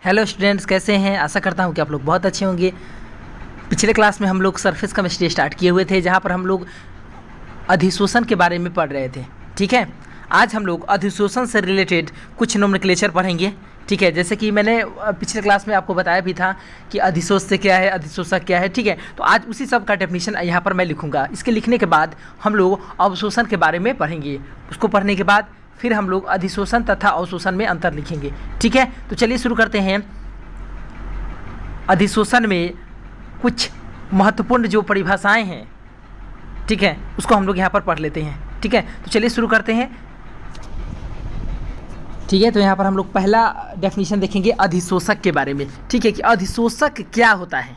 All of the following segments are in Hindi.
हेलो स्टूडेंट्स, कैसे हैं? आशा करता हूं कि आप लोग बहुत अच्छे होंगे। पिछले क्लास में हम लोग सरफेस केमिस्ट्री स्टार्ट किए हुए थे, जहां पर हम लोग अधिशोषण के बारे में पढ़ रहे थे। ठीक है, आज हम लोग अधिशोषण से रिलेटेड कुछ नोमेनक्लेचर पढ़ेंगे। ठीक है, जैसे कि मैंने पिछले क्लास में आपको बताया भी था कि अधिशोष्य क्या है, अधिशोषक क्या है। ठीक है, तो आज उसी सब का डेफिनेशन यहाँ पर मैं लिखूँगा। इसके लिखने के बाद हम लोग अवशोषण के बारे में पढ़ेंगे। उसको पढ़ने के बाद फिर हम लोग अधिशोषण तथा अवशोषण में अंतर लिखेंगे। ठीक है, तो चलिए शुरू करते हैं। अधिशोषण में कुछ महत्वपूर्ण जो परिभाषाएं हैं, ठीक है, उसको हम लोग यहाँ पर पढ़ लेते हैं। ठीक है, तो चलिए शुरू करते हैं। ठीक है, तो यहाँ पर हम लोग पहला डेफिनेशन देखेंगे अधिशोषक के बारे में। ठीक है, कि अधिशोषक क्या होता है।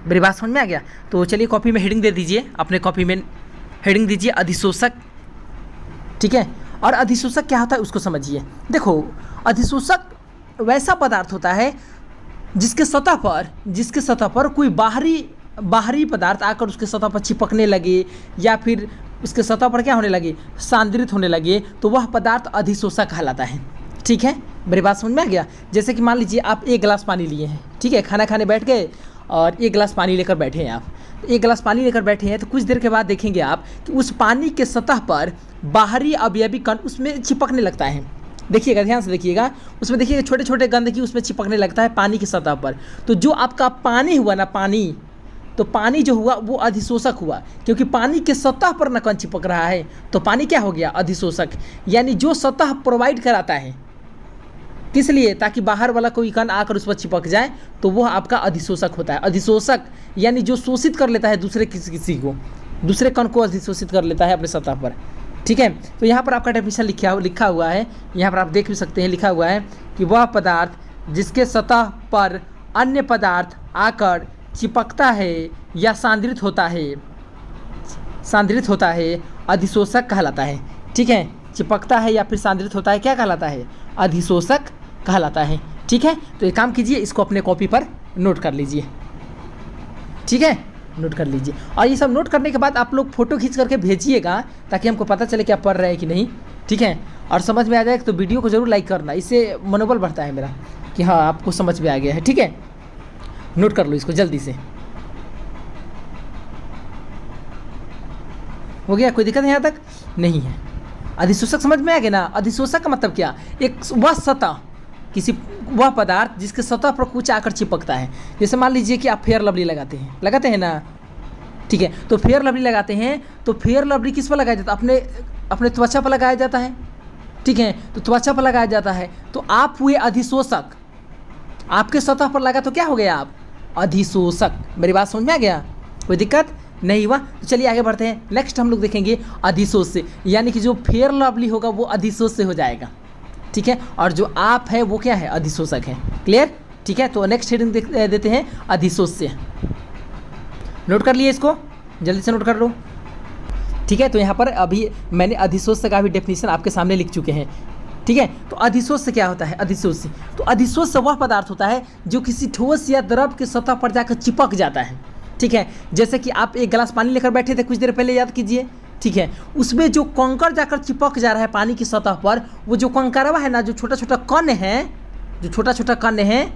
मेरी बात समझ में आ गया? तो चलिए कॉपी में हेडिंग दे दीजिए, अपने कॉपी में हेडिंग दीजिए अधिशोषक। ठीक है, और अधिशोषक क्या होता है उसको समझिए। देखो, अधिशोषक वैसा पदार्थ होता है जिसके सतह पर कोई बाहरी पदार्थ आकर उसके सतह पर चिपकने लगे या फिर उसके सतह पर क्या होने लगे, सांद्रित होने लगे, तो वह पदार्थ अधिशोषक कहलाता है। ठीक है, मेरी बात समझ में आ गया? जैसे कि मान लीजिए आप एक गिलास पानी लिए हैं। ठीक है, खाना खाने बैठ गए और एक गिलास पानी लेकर बैठे हैं। आप एक गिलास पानी लेकर बैठे हैं तो कुछ देर के बाद देखेंगे आप कि उस पानी के सतह पर बाहरी अवयवी कण उसमें चिपकने लगता है। देखिएगा, ध्यान से देखिएगा, उसमें देखिएगा छोटे छोटे गंदगी उसमें चिपकने लगता है पानी की सतह पर। तो जो आपका पानी हुआ ना, पानी जो हुआ वो अधिशोषक हुआ, क्योंकि पानी के सतह पर न कण चिपक रहा है, तो पानी क्या हो गया, अधिशोषक। यानी जो सतह प्रोवाइड कराता है, किस लिए? ताकि बाहर वाला कोई कण आकर उस पर चिपक जाए, तो वह आपका अधिशोषक होता है। अधिशोषक यानी जो शोषित कर लेता है दूसरे कण को अधिशोषित कर लेता है अपने सतह पर। ठीक है, तो यहाँ पर आपका डेफिनेशन लिखा हुआ है, यहाँ पर आप देख भी सकते हैं, लिखा हुआ है कि वह पदार्थ जिसके सतह पर अन्य पदार्थ आकर चिपकता है या सांद्रित होता है अधिशोषक कहलाता है। ठीक है, चिपकता है या फिर सांद्रित होता है, क्या कहलाता है, अधिशोषक कहलाता है। ठीक है, तो एक काम कीजिए, इसको अपने कॉपी पर नोट कर लीजिए। ठीक है, नोट कर लीजिए, और ये सब नोट करने के बाद आप लोग फ़ोटो खींच करके भेजिएगा, ताकि हमको पता चले कि आप पढ़ रहे हैं कि नहीं। ठीक है, और समझ में आ जाए तो वीडियो को ज़रूर लाइक करना, इससे मनोबल बढ़ता है मेरा कि हाँ आपको समझ में आ गया है। ठीक है, नोट कर लो इसको जल्दी से। हो गया? कोई दिक्कत यहाँ तक नहीं है? अधिशोषक समझ में आ गया ना? अधिशोषक का मतलब क्या, एक वह सतह, वह पदार्थ जिसके सतह पर कुछ आकर चिपकता है। जैसे मान लीजिए कि आप फेयर लवली लगाते हैं ना। ठीक है, तो फेयर लवली लगाते हैं तो फेयर लवली किस पर लगाया जाता है, अपने त्वचा पर लगाया जाता है। ठीक है, तो त्वचा पर लगाया जाता है, तो आप हुए अधिशोषक। आपके सतह पर लगा तो क्या हो गया, आप अधिशोषक। मेरी बात समझ में आ गया? कोई दिक्कत नहीं हुआ? तो चलिए आगे बढ़ते हैं। नेक्स्ट हम लोग देखेंगे अधिशोष्य, यानी कि जो फेयर लवली होगा वो अधिशोष्य हो जाएगा। ठीक है, और जो आप है वो क्या है, अधिशोषक है। क्लियर? ठीक है, तो नेक्स्ट हेडिंग देते हैं अधिशोष्य। नोट कर लिए इसको, जल्दी से नोट कर लो। ठीक है, तो यहाँ पर अभी मैंने अधिशोष्य का भी डेफिनेशन आपके सामने लिख चुके हैं। ठीक है, तो अधिशोष्य क्या होता है? अधिशोष्य वह पदार्थ होता है जो किसी ठोस या द्रव के सतह पर जाकर चिपक जाता है। ठीक है, जैसे कि आप एक गिलास पानी लेकर बैठे थे कुछ देर पहले, याद कीजिए। ठीक है, उसमें जो कंकड़ जाकर चिपक जा रहा है पानी की सतह पर, वो जो कंकड़वा है ना, जो छोटा छोटा कण है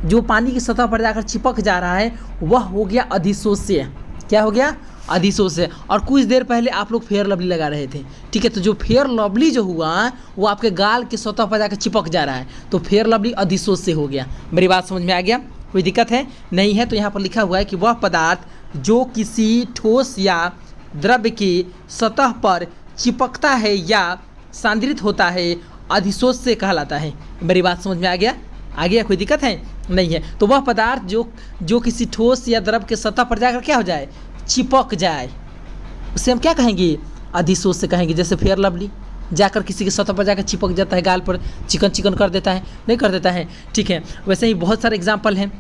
जो पानी की सतह पर जाकर चिपक जा रहा है, वह हो गया अधिशोष्य। क्या हो गया? अधिशोष्य। और कुछ देर पहले आप लोग फेयर लवली लगा रहे थे। ठीक है, तो जो फेयर लवली जो हुआ वो आपके गाल के सतह पर जाकर चिपक जा रहा है, तो फेयर लवली अधिशोष्य हो गया। मेरी बात समझ में आ गया? कोई दिक्कत है? नहीं है? तो यहाँ पर लिखा हुआ है कि वह पदार्थ जो किसी ठोस या द्रव्य की सतह पर चिपकता है या सांद्रित होता है अधिशोष्य कहलाता है। मेरी बात समझ में आ गया? कोई दिक्कत है? नहीं है? तो वह पदार्थ जो किसी ठोस या द्रव के सतह पर जाकर क्या हो जाए, चिपक जाए, उसे हम क्या कहेंगे, अधिशोष्य कहेंगे। जैसे फेयर लवली जाकर किसी के सतह पर जाकर चिपक जाता है, गाल पर चिकन कर देता है, नहीं कर देता है। ठीक है, वैसे ही बहुत सारे एग्जाम्पल हैं।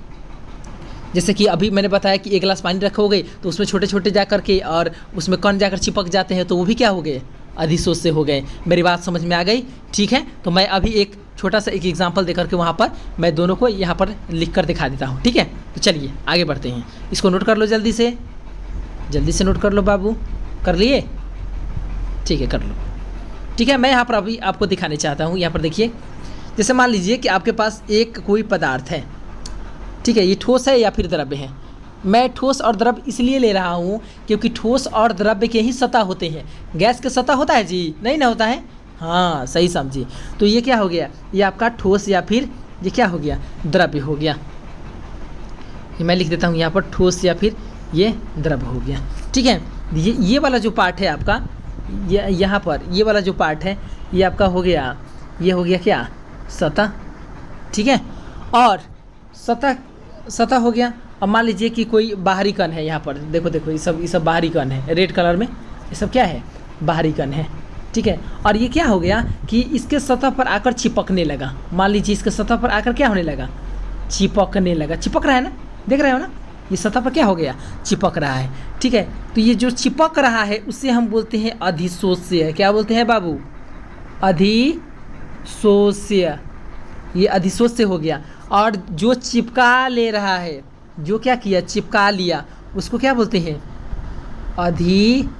जैसे कि अभी मैंने बताया कि एक गिलास पानी रखोगे तो उसमें छोटे छोटे जाकर के और उसमें कण जाकर चिपक जाते हैं, तो वो भी क्या हो गए, अधिशोष्य हो गए। मेरी बात समझ में आ गई? ठीक है, तो मैं अभी एक छोटा सा एक एग्जाम्पल देकर के वहाँ पर मैं दोनों को यहाँ पर लिख कर दिखा देता हूँ। ठीक है, तो चलिए आगे बढ़ते हैं। इसको नोट कर लो जल्दी से नोट कर लो बाबू। कर लिए? ठीक है, कर लो। ठीक है, मैं यहाँ पर अभी आपको दिखाने चाहता हूँ। यहाँ पर देखिए, जैसे मान लीजिए कि आपके पास एक कोई पदार्थ है, ठीक है, ये ठोस है या फिर द्रव्य है। मैं ठोस और द्रव्य इसलिए ले रहा हूँ क्योंकि ठोस और द्रव्य के ही सतह होते हैं। गैस के सतह होता है जी, नहीं ना होता है, हाँ सही समझिए। तो ये क्या हो गया, ये आपका ठोस या फिर ये क्या हो गया, द्रव्य हो गया। ये मैं लिख देता हूँ यहाँ पर, ठोस या फिर ये द्रव्य हो गया, ठीक है। ये वाला जो पार्ट है आपका, ये यहाँ पर ये वाला जो पार्ट है ये आपका हो गया, ये हो गया क्या, सतह, ठीक है। और सतह हो गया। अब मान लीजिए कि कोई बाहरी कण है, यहाँ पर देखो ये सब बाहरी कण है, रेड कलर में ये सब क्या है, बाहरी कण है, ठीक है। और ये क्या हो गया कि इसके सतह पर आकर चिपकने लगा। मान लीजिए इसके सतह पर आकर क्या होने लगा, चिपकने लगा, चिपक रहा है ना, देख रहे हो ना, ये सतह पर क्या हो गया, चिपक रहा है, ठीक है। तो ये जो चिपक रहा है उसे हम बोलते हैं अधिशोष्य। क्या बोलते हैं बाबू, अधिशोष्य, ये अधिशोष्य हो गया। और जो चिपका ले रहा है, जो क्या किया, चिपका लिया, उसको क्या बोलते हैं, अधिशोषक,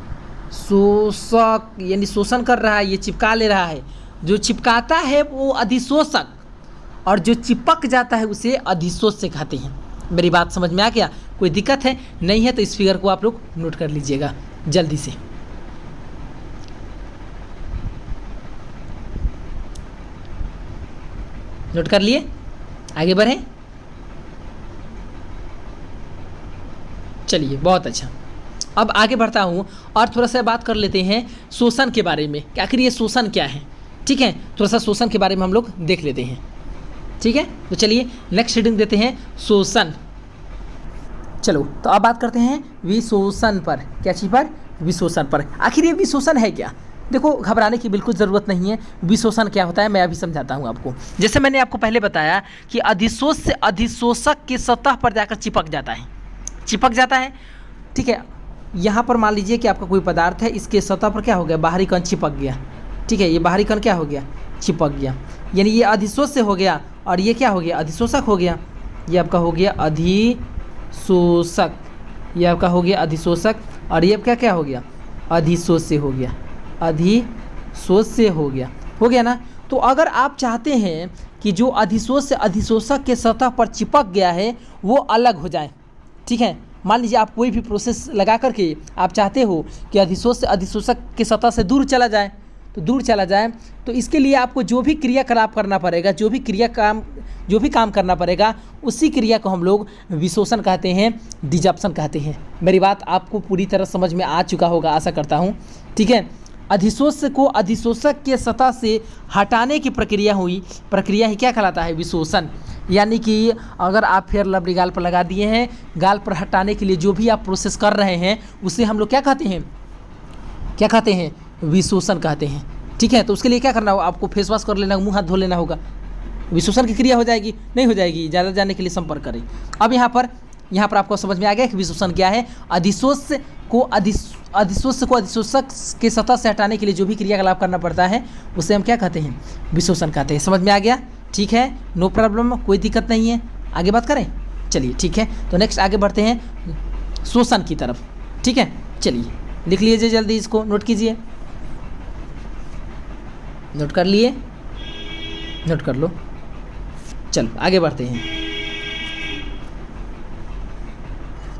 यानी शोषण कर रहा है, ये चिपका ले रहा है। जो चिपकाता है वो अधिशोषक, और जो चिपक जाता है उसे अधिशोष्य कहते हैं। मेरी बात समझ में आ गया, कोई दिक्कत है, नहीं है तो इस फिगर को आप लोग नोट कर लीजिएगा जल्दी से। नोट कर लिए, आगे बढ़ें। चलिए बहुत अच्छा, अब आगे बढ़ता हूँ और थोड़ा सा बात कर लेते हैं शोषण के बारे में, कि आखिर ये शोषण क्या है, ठीक है। थोड़ा सा शोषण के बारे में हम लोग देख लेते हैं, ठीक है। तो चलिए नेक्स्ट रीडिंग देते हैं, शोषण। चलो तो अब बात करते हैं विशोषण पर। क्या चीज़ पर, विशोषण पर। आखिर ये विशोषण है क्या, देखो घबराने की बिल्कुल ज़रूरत नहीं है। विशोषण क्या होता है मैं अभी समझाता हूँ आपको। जैसे मैंने आपको पहले बताया कि अधिशोष से अधिशोषक की सतह पर जाकर चिपक जाता है, ठीक है। यहाँ पर मान लीजिए कि आपका कोई पदार्थ है, इसके सतह पर क्या हो गया, बाहरी कण चिपक गया, ठीक है। ये बाहरी कण क्या हो गया, चिपक गया, यानी ये अधिशोष से हो गया, और ये क्या हो गया, अधिशोषक हो गया। ये आपका हो गया अधिशोषक, ये आपका हो गया अधिशोषक, और ये आपका क्या हो गया, अधिशोष से हो गया, अधिशोष से हो गया ना। तो अगर आप चाहते हैं कि जो अधिशोष से अधिशोषक के सतह पर चिपक गया है वो अलग हो जाए, ठीक है। मान लीजिए आप कोई भी प्रोसेस लगा करके आप चाहते हो कि अधिशोष से अधिशोषक के सतह से दूर चला जाए, तो इसके लिए आपको जो भी क्रियाकलाप करना पड़ेगा, जो भी काम करना पड़ेगा, उसी क्रिया को हम लोग विशोषण कहते हैं, डिजप्शन कहते हैं। मेरी बात आपको पूरी तरह समझ में आ चुका होगा, आशा करता हूँ, ठीक है। अधिशोष को अधिशोषक के सतह से हटाने की प्रक्रिया ही क्या कहलाता है, विशोषण। यानी कि अगर आप फेयर लवली गाल पर लगा दिए हैं, गाल पर हटाने के लिए जो भी आप प्रोसेस कर रहे हैं उसे हम लोग क्या कहते हैं, विशोषण कहते हैं, ठीक है। तो उसके लिए क्या करना होगा, आपको फेस वॉश कर लेना, मुंह हाथ धो लेना होगा, विशोषण की क्रिया हो जाएगी, नहीं हो जाएगी, ज़्यादा जानने के लिए संपर्क करें। अब यहाँ पर आपको समझ में आ गया कि विशोषण क्या है। अधिशोष को अधिशोषक के सतह से हटाने के लिए जो भी क्रियाकलाप करना पड़ता है उसे हम क्या कहते हैं, विशोषण कहते हैं। समझ में आ गया, ठीक है, नो प्रॉब्लम, कोई दिक्कत नहीं है। आगे बात करें, चलिए ठीक है। तो नेक्स्ट आगे बढ़ते हैं शोषण की तरफ, ठीक है। चलिए लिख लीजिए जल्दी, इसको नोट कीजिए, नोट कर लिए, नोट कर लो। चलो आगे बढ़ते हैं।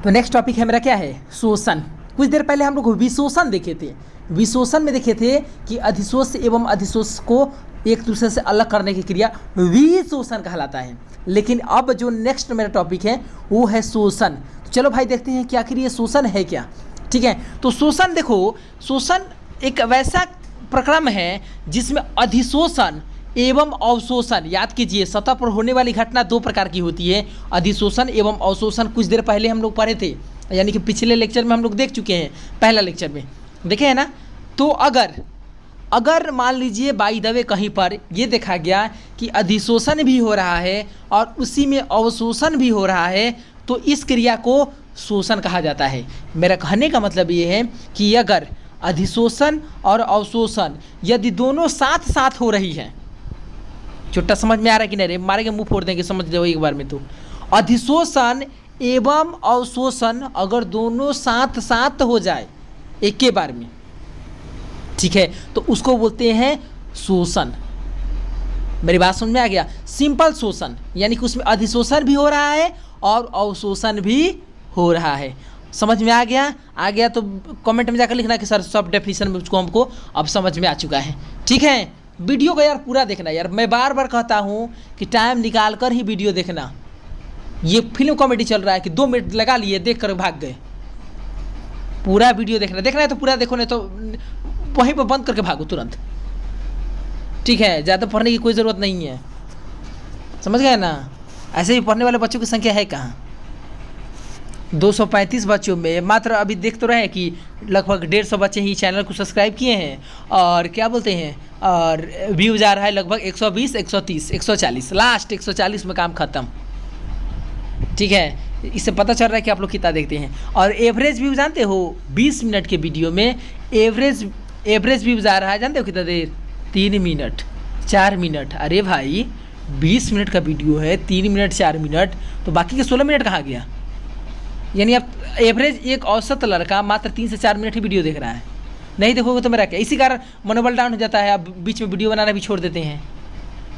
तो नेक्स्ट टॉपिक है मेरा क्या है, शोषण। कुछ देर पहले हम लोग विशोषण देखे थे। विशोषण में देखे थे कि अधिशोष एवं अधिशोष को एक दूसरे से अलग करने की क्रिया विशोषण कहलाता है। लेकिन अब जो नेक्स्ट मेरा टॉपिक है वो है शोषण। तो चलो भाई देखते हैं कि आखिर ये शोषण है क्या, ठीक है। तो शोषण, देखो शोषण एक वैसा प्रक्रम है जिसमें अधिशोषण एवं अवशोषण, याद कीजिए सतह पर होने वाली घटना दो प्रकार की होती है, अधिशोषण एवं अवशोषण। कुछ देर पहले हम लोग पढ़े थे, यानी कि पिछले लेक्चर में हम लोग देख चुके हैं, पहला लेक्चर में देखे हैं ना। तो अगर मान लीजिए बाय द वे कहीं पर ये देखा गया कि अधिशोषण भी हो रहा है और उसी में अवशोषण भी हो रहा है, तो इस क्रिया को शोषण कहा जाता है। मेरा कहने का मतलब ये है कि अगर अधिशोषण और अवशोषण यदि दोनों साथ साथ हो रही है, छोटा समझ में आ रहा है कि नहीं, मारेंगे मुंह फोड़ देंगे, समझ लो एक बार में। तो अधिशोषण एवं अवशोषण अगर दोनों साथ साथ हो जाए एक के बार में, ठीक है, तो उसको बोलते हैं शोषण। मेरी बात समझ में आ गया। सिंपल शोषण यानी कि उसमें अधिशोषण भी हो रहा है और अवशोषण भी हो रहा है। समझ में आ गया? आ गया तो कमेंट में जाकर लिखना कि सर सब डेफिनेशन में उसको हमको अब समझ में आ चुका है। ठीक है, वीडियो को यार पूरा देखना यार, मैं बार बार कहता हूँ कि टाइम निकाल कर ही वीडियो देखना। ये फिल्म कॉमेडी चल रहा है कि 2 मिनट लगा लिए देख कर भाग गए। पूरा वीडियो देखना है तो पूरा देखो, नहीं तो वहीं पर बंद करके भागो तुरंत। ठीक है, ज़्यादा पढ़ने की कोई ज़रूरत नहीं है, समझ गए ना। ऐसे ही पढ़ने वाले बच्चों की संख्या है कहाँ? 235 बच्चों में मात्र अभी देख तो रहे हैं कि लगभग 150 बच्चे ही चैनल को सब्सक्राइब किए हैं और क्या बोलते हैं, और व्यूज़ आ रहा है लगभग 120, 130, 140, लास्ट 140 में काम ख़त्म। ठीक है, इससे पता चल रहा है कि आप लोग कितना देखते हैं। और एवरेज व्यू जानते हो, 20 मिनट के वीडियो में एवरेज व्यूज़ आ रहा है, जानते हो कितना देर? 3 मिनट 4 मिनट। अरे भाई 20 मिनट का वीडियो है, 3 मिनट 4 मिनट, तो बाकी के 16 मिनट कहाँ गया? यानी आप एवरेज एक औसत लड़का मात्र 3 से 4 मिनट ही वीडियो देख रहा है। नहीं देखोगे तो मेरा क्या? इसी कारण मनोबल डाउन हो जाता है, आप बीच में वीडियो बनाना भी छोड़ देते हैं।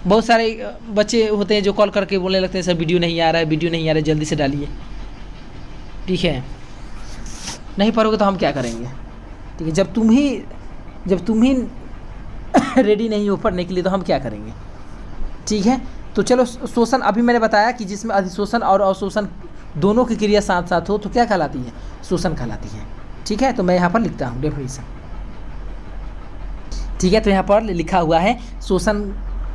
बहुत सारे बच्चे होते हैं जो कॉल करके बोलने लगते हैं सर वीडियो नहीं आ रहा है, वीडियो नहीं आ रहा है, जल्दी से डालिए। ठीक है, नहीं पढ़ोगे तो हम क्या करेंगे? ठीक है, जब तुम ही रेडी नहीं हो पढ़ने के लिए तो हम क्या करेंगे? ठीक है, तो चलो शोषण अभी मैंने बताया कि जिसमें अधिशोषण और अवशोषण दोनों की क्रिया साथ साथ हो तो क्या कहलाती है? शोषण कहलाती है। ठीक है, तो मैं यहाँ पर लिखता हूँ डेफिनेशन। ठीक है, तो यहाँ पर लिखा हुआ है शोषण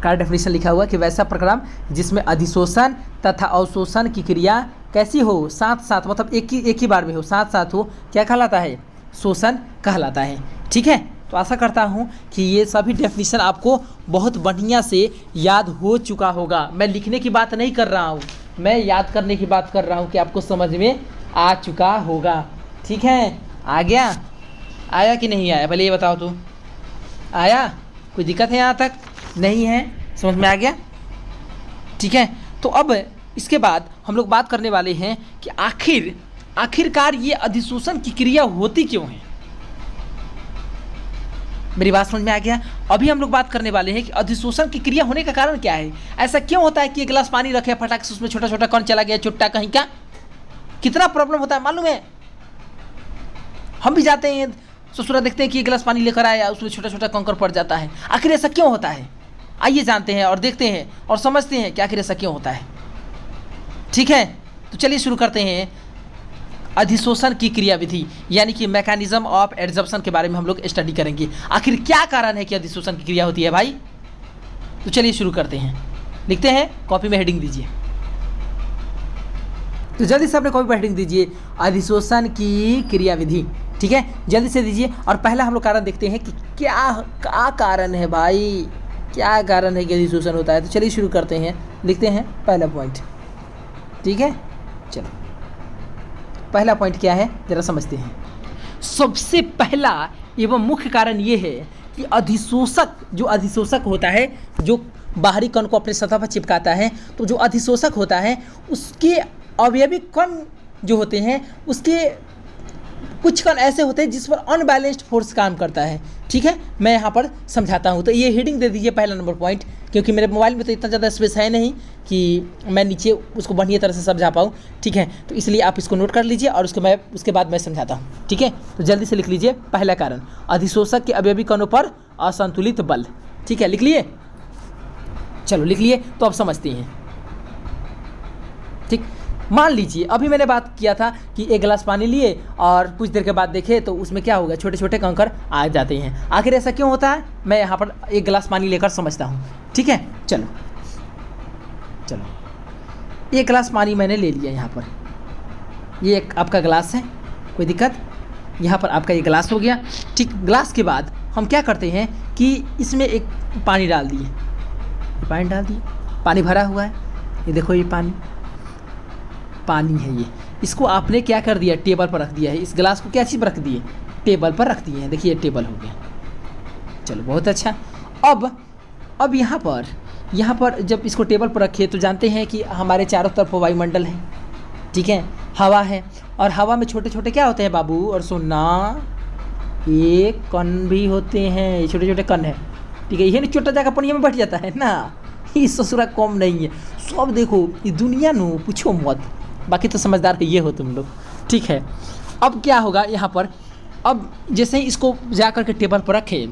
का डेफिनेशन लिखा हुआ है कि वैसा प्रक्रम जिसमें अधिशोषण तथा अवशोषण की क्रिया कैसी हो? साथ साथ, मतलब एक ही बार में हो, साथ साथ हो, क्या कहलाता है? शोषण कहलाता है। ठीक है, तो आशा करता हूँ कि ये सभी डेफिनेशन आपको बहुत बढ़िया से याद हो चुका होगा। मैं लिखने की बात नहीं कर रहा हूँ, मैं याद करने की बात कर रहा हूँ कि आपको समझ में आ चुका होगा। ठीक है, आ गया? आया कि नहीं आया पहले ये बताओ तो। आया? कोई दिक्कत है यहाँ तक? नहीं है? समझ में आ गया? ठीक है, तो अब इसके बाद हम लोग बात करने वाले हैं कि आखिरकार ये अधिशोषण की क्रिया होती क्यों है। मेरी बात समझ में आ गया? अभी हम लोग बात करने वाले हैं कि अधिशोषण की क्रिया होने का कारण क्या है। ऐसा क्यों होता है कि एक गिलास पानी रखे फटाक से उसमें छोटा छोटा कण चला गया, चुट्टा कहीं का? कितना प्रॉब्लम होता है मालूम है? हम भी जाते हैं ससुरा, देखते हैं कि एक गिलास पानी लेकर आया, उसमें छोटा छोटा कंकर पड़ जाता है। आखिर ऐसा क्यों होता है? आइए जानते हैं और देखते हैं और समझते हैं कि आखिर ऐसा क्यों होता है। ठीक है, तो चलिए शुरू करते हैं अधिशोषण की क्रियाविधि यानी कि मैकेनिज्म ऑफ एडजॉर्प्शन के बारे में हम लोग स्टडी करेंगे। आखिर क्या कारण है कि अधिशोषण की क्रिया होती है भाई? तो चलिए शुरू करते हैं। लिखते हैं, कॉपी में हेडिंग दीजिए। तो जल्दी से अपने कॉपी पर हेडिंग दीजिए, अधिशोषण की क्रियाविधि। ठीक है, जल्दी से दीजिए। और पहला हम लोग कारण देखते हैं कि क्या कारण है भाई, क्या कारण है कि अधिशोषण होता है। तो चलिए शुरू करते हैं, लिखते हैं पहला पॉइंट। ठीक है, चलो पहला पॉइंट क्या है जरा समझते हैं। सबसे पहला एवं मुख्य कारण ये है कि अधिशोषक होता है, जो बाहरी कण को अपने सतह पर चिपकाता है, तो जो अधिशोषक होता है उसके अवयवी कण जो होते हैं, उसके कुछ कण ऐसे होते हैं जिस पर अनबैलेंस्ड फोर्स काम करता है। ठीक है, मैं यहाँ पर समझाता हूँ। तो ये हेडिंग दे दीजिए पहला नंबर पॉइंट, क्योंकि मेरे मोबाइल में तो इतना ज़्यादा स्पेस है नहीं कि मैं नीचे उसको बढ़िया तरह से समझा पाऊँ। ठीक है, तो इसलिए आप इसको नोट कर लीजिए और उसके बाद मैं समझाता हूँ। ठीक है, तो जल्दी से लिख लीजिए पहला कारण, अधिशोषक के अवयवी कणों पर असंतुलित बल। ठीक है, लिख लिए? चलो लिख लिए, तो अब समझते हैं। ठीक, मान लीजिए अभी मैंने बात किया था कि एक गिलास पानी लिए और कुछ देर के बाद देखे तो उसमें क्या होगा, छोटे छोटे कंकर आ जाते हैं। आखिर ऐसा क्यों होता है, मैं यहाँ पर एक गिलास पानी लेकर समझता हूँ। ठीक है, चलो एक गिलास पानी मैंने ले लिया। यहाँ पर ये एक आपका गिलास है, कोई दिक्कत? यहाँ पर आपका ये गिलास हो गया। ठीक, गिलास के बाद हम क्या करते हैं कि इसमें एक पानी डाल दिए, पानी भरा हुआ है। ये देखो, ये पानी है। ये इसको आपने क्या कर दिया, टेबल पर रख दिया है। इस गिलास को क्या चीज़ पर रख दिए, टेबल पर रख दिए हैं। देखिए टेबल हो गया। चलो बहुत अच्छा। अब यहाँ पर जब इसको टेबल पर रखे तो जानते हैं कि हमारे चारों तरफ वायुमंडल है। ठीक है, हवा है, और हवा में छोटे छोटे क्या होते हैं बाबू, और सुनना, ये कण भी होते हैं, छोटे छोटे कण है। ठीक है, ये छोटा जाकर पानी में बैठ जाता है ना, ये ससुरा कम नहीं है, सब देखो ये दुनिया नो पूछो मत। बाकी तो समझदार है ये हो तुम लोग, ठीक है। अब क्या होगा यहाँ पर, अब जैसे ही इसको जा कर के टेबल पर रखे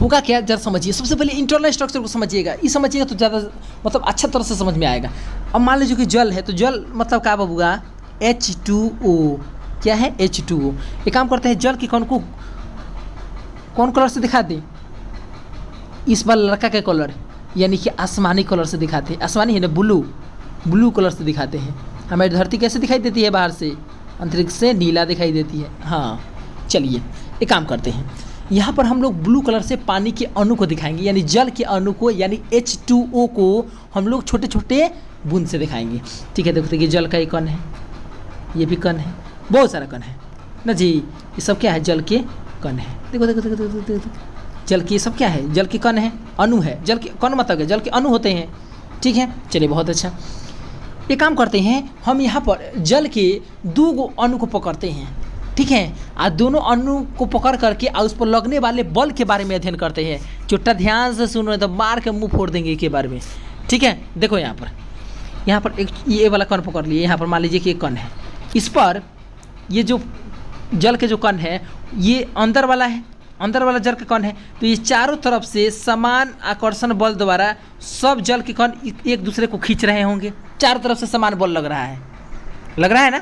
होगा क्या, जरा समझिए। सबसे पहले इंटरनल स्ट्रक्चर को समझिएगा, ये समझिएगा तो ज़्यादा मतलब अच्छा तरह से समझ में आएगा। अब मान लीजिए कि जल है, तो जल मतलब क्या बबुआ, H2O। क्या है? H2O। एक काम करते हैं, जल के कण को कौन कलर से दिखा दें? इस बार लड़का के कलर यानी कि आसमानी कलर से दिखाते हैं। आसमानी है ना, ब्लू कलर से दिखाते हैं। हमारी धरती कैसे दिखाई देती है? बाहर से, अंतरिक्ष से नीला दिखाई देती है। हाँ चलिए एक काम करते हैं, यहाँ पर हम लोग ब्लू कलर से पानी के अणु को दिखाएंगे, यानी जल के अणु को, यानी H2O को हम लोग छोटे छोटे बूंद से दिखाएंगे। ठीक है, देखो देखिए, जल का एक कण है, ये भी कण है, बहुत सारा कण है ना जी। ये सब क्या है? जल के कण है। देखो देखो देखो देखो देखो, देखो। जल की ये सब क्या है? जल के कण है, अणु है। जल के कण मतलब है जल के अणु होते हैं। ठीक है, चलिए बहुत अच्छा। एक काम करते हैं, हम यहाँ पर जल के 2 अणु को पकड़ते हैं। ठीक है, आज दोनों अणु को पकड़ करके और उस पर लगने वाले बल के बारे में अध्ययन करते हैं। चुट्टा ध्यान से सुनो, तो मार के मुंह फोड़ देंगे के बारे में। ठीक है, देखो यहाँ पर एक ये वाला कण पकड़ लिए। यहाँ पर मान लीजिए कि एक कण है, इस पर ये जो जल के जो कण है ये अंदर वाला है, अंदर वाला जल के कण है। तो ये चारों तरफ से समान आकर्षण बल द्वारा सब जल के कण एक दूसरे को खींच रहे होंगे। चारों तरफ से समान बल लग रहा है ना?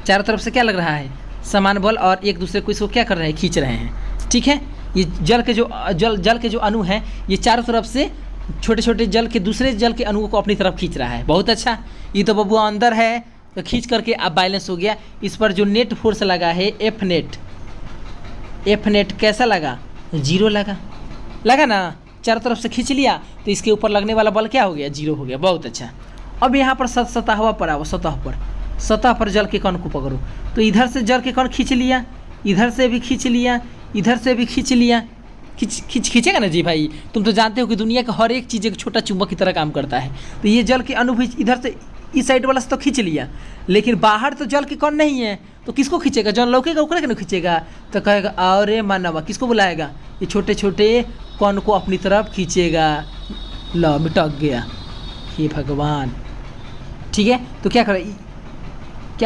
चारों तरफ से क्या लग रहा है? समान बल, और एक दूसरे को इसको क्या कर रहे हैं? खींच रहे हैं। ठीक है, ये जल के जो अणु हैं ये चारों तरफ से छोटे छोटे जल के दूसरे जल के अणुओं को अपनी तरफ खींच रहा है। बहुत अच्छा, ये तो बबुआ अंदर है तो खींच करके अब बैलेंस हो गया। इस पर जो नेट फोर्स लगा है एफ नेट कैसा लगा? 0 लगा ना। चारों तरफ से खींच लिया तो इसके ऊपर लगने वाला बल क्या हो गया? 0 हो गया। बहुत अच्छा। अब यहाँ पर सतह पर आओ, सतह पर जल के कण को पकड़ो। तो इधर से जल के कण खींच लिया, इधर से भी खींच लिया, इधर से भी खींच लिया। खींचेगा ना जी भाई, तुम तो जानते हो कि दुनिया का हर एक चीज़ एक छोटा चुंबक की तरह काम करता है। तो ये जल के अणु भी इधर से इस साइड वाला से तो खींच लिया, लेकिन बाहर तो जल के कण नहीं है, तो किसको खींचेगा? जल लौकेगा उकड़ा के ना खींचेगा। तो कहेगा अरे मानवा, किसको बुलाएगा? ये छोटे छोटे कण को अपनी तरफ खींचेगा। लो मिटक गया, हे भगवान। ठीक है, तो क्या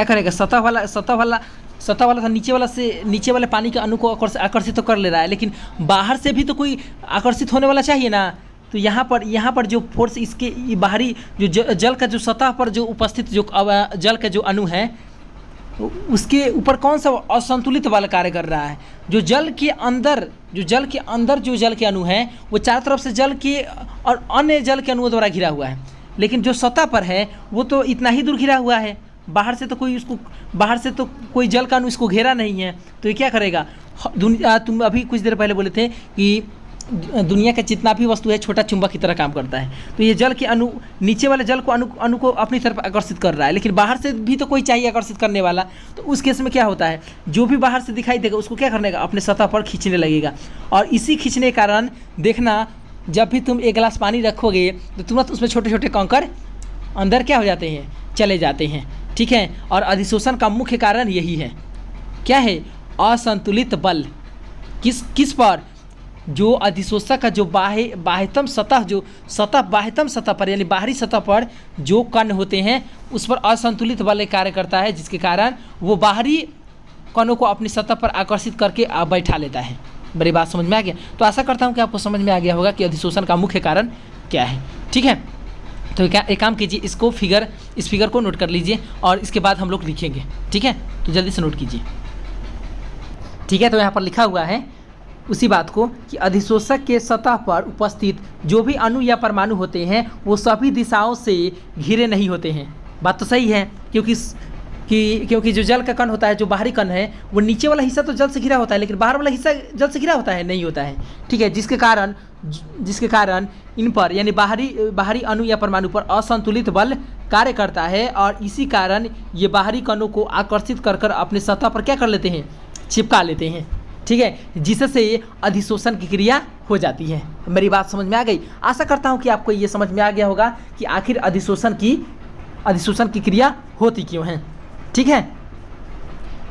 करेगा? सतह वाला था, नीचे वाले पानी के अणु को आकर्षित तो कर ले रहा है, लेकिन बाहर से भी तो कोई आकर्षित होने वाला चाहिए ना। तो यहाँ पर जो फोर्स इसके बाहरी जो जल का जो सतह पर जो उपस्थित जो जल का जो अणु है उसके ऊपर कौन सा असंतुलित बल कार्य कर रहा है? जो जल के अंदर जो जल के अणु हैं वो चारों तरफ से जल के और अन्य जल के अणुओं द्वारा घिरा हुआ है, लेकिन जो सतह पर है वो तो इतना ही दूर घिरा हुआ है। बाहर से तो कोई जल का अणु इसको घेरा नहीं है। तो ये क्या करेगा? तुम अभी कुछ देर पहले बोले थे कि दुनिया का जितना भी वस्तु है छोटा चुंबक की तरह काम करता है। तो ये जल के अणु नीचे वाले जल को अणु को अपनी तरफ आकर्षित कर रहा है, लेकिन बाहर से भी तो कोई चाहिए आकर्षित करने वाला। तो उस केस में क्या होता है? जो भी बाहर से दिखाई देगा उसको क्या करने का? अपने सतह पर खींचने लगेगा। और इसी खींचने के कारण देखना, जब भी तुम एक गिलास पानी रखोगे तो तुरंत उसमें छोटे छोटे कंकड़ अंदर क्या हो जाते हैं? चले जाते हैं। ठीक है, और अधिशोषण का मुख्य कारण यही है। क्या है? असंतुलित बल। किस पर? जो अधिशोषक का जो बाह्यतम सतह पर यानी बाहरी सतह पर जो कण होते हैं उस पर असंतुलित बल कार्य करता है, जिसके कारण वो बाहरी कणों को अपनी सतह पर आकर्षित करके बैठा लेता है। मेरी बात समझ में आ गया? तो आशा करता हूँ कि आपको समझ में आ गया होगा कि अधिशोषण का मुख्य कारण क्या है। ठीक है, तो एक काम कीजिए, इस फिगर को नोट कर लीजिए और इसके बाद हम लोग लिखेंगे। ठीक है, तो जल्दी से नोट कीजिए। ठीक है, तो यहाँ पर लिखा हुआ है उसी बात को कि अधिशोषक के सतह पर उपस्थित जो भी अणु या परमाणु होते हैं वो सभी दिशाओं से घिरे नहीं होते हैं। बात तो सही है, क्योंकि जो जल का कण होता है, जो बाहरी कण है, वो नीचे वाला हिस्सा तो जल से घिरा होता है, लेकिन बाहर वाला हिस्सा जल से घिरा होता है? नहीं होता है। ठीक है, जिसके कारण इन पर यानी बाहरी अणु या परमाणु पर असंतुलित बल कार्य करता है, और इसी कारण ये बाहरी कणों को आकर्षित कर अपने सतह पर क्या कर लेते हैं? चिपका लेते हैं। ठीक है, जिससे अधिशोषण की क्रिया हो जाती है। मेरी बात समझ में आ गई? आशा करता हूँ कि आपको ये समझ में आ गया होगा कि आखिर अधिशोषण की क्रिया होती क्यों है। ठीक है,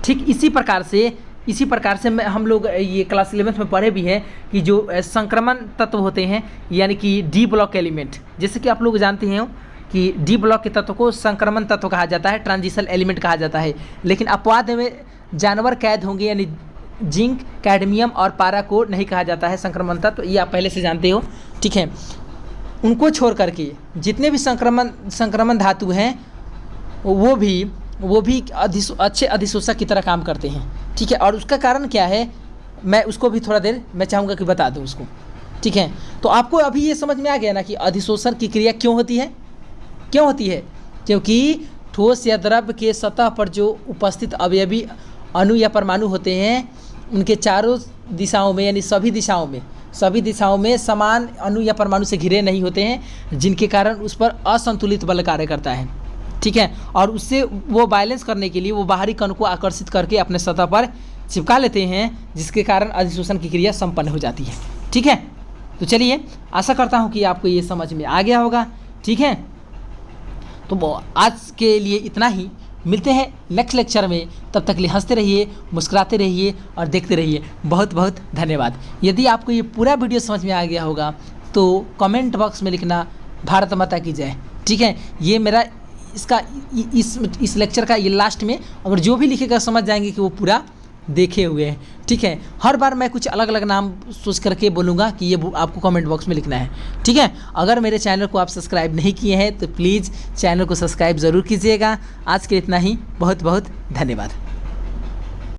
ठीक इसी प्रकार से इसी प्रकार से हम लोग ये क्लास 11 में पढ़े भी हैं कि जो संक्रमण तत्व होते हैं यानी कि डी ब्लॉक एलिमेंट, जैसे कि आप लोग जानते हैं कि डी ब्लॉक के तत्व को संक्रमण तत्व कहा जाता है, ट्रांजिशन एलिमेंट कहा जाता है। लेकिन अपवाद में जानवर कैद होंगे यानी जिंक, कैडमियम और पारा को नहीं कहा जाता है संक्रमण तत्व, ये आप पहले से जानते हो, ठीक है। उनको छोड़ करके जितने भी संक्रमण धातु हैं वो भी अच्छे अधिशोषक की तरह काम करते हैं, ठीक है। और उसका कारण क्या है मैं उसको भी थोड़ा देर मैं चाहूँगा कि बता दूँ उसको, ठीक है। तो आपको अभी ये समझ में आ गया ना कि अधिशोषण की क्रिया क्यों होती है, क्योंकि ठोस या द्रव्य के सतह पर जो उपस्थित अवयवी अणु या परमाणु होते हैं उनके चारों दिशाओं में यानी सभी दिशाओं में समान अणु या परमाणु से घिरे नहीं होते हैं, जिनके कारण उस पर असंतुलित बल कार्य करता है, ठीक है। और उससे वो बैलेंस करने के लिए वो बाहरी कण को आकर्षित करके अपने सतह पर चिपका लेते हैं, जिसके कारण अधिशोषण की क्रिया संपन्न हो जाती है, ठीक है। तो चलिए आशा करता हूँ कि आपको ये समझ में आ गया होगा, ठीक है। तो आज के लिए इतना ही, मिलते हैं नेक्स्ट लेक्चर में, तब तक के लिए हंसते रहिए, मुस्कुराते रहिए और देखते रहिए। बहुत बहुत धन्यवाद। यदि आपको ये पूरा वीडियो समझ में आ गया होगा तो कमेंट बॉक्स में लिखना भारत माता की जय, ठीक है। ये मेरा इस लेक्चर का ये लास्ट में अगर जो भी लिखेगा समझ जाएंगे कि वो पूरा देखे हुए हैं, ठीक है। हर बार मैं कुछ अलग अलग नाम सोच करके बोलूँगा कि ये आपको कमेंट बॉक्स में लिखना है, ठीक है। अगर मेरे चैनल को आप सब्सक्राइब नहीं किए हैं तो प्लीज़ चैनल को सब्सक्राइब ज़रूर कीजिएगा। आज के लिए इतना ही, बहुत बहुत धन्यवाद।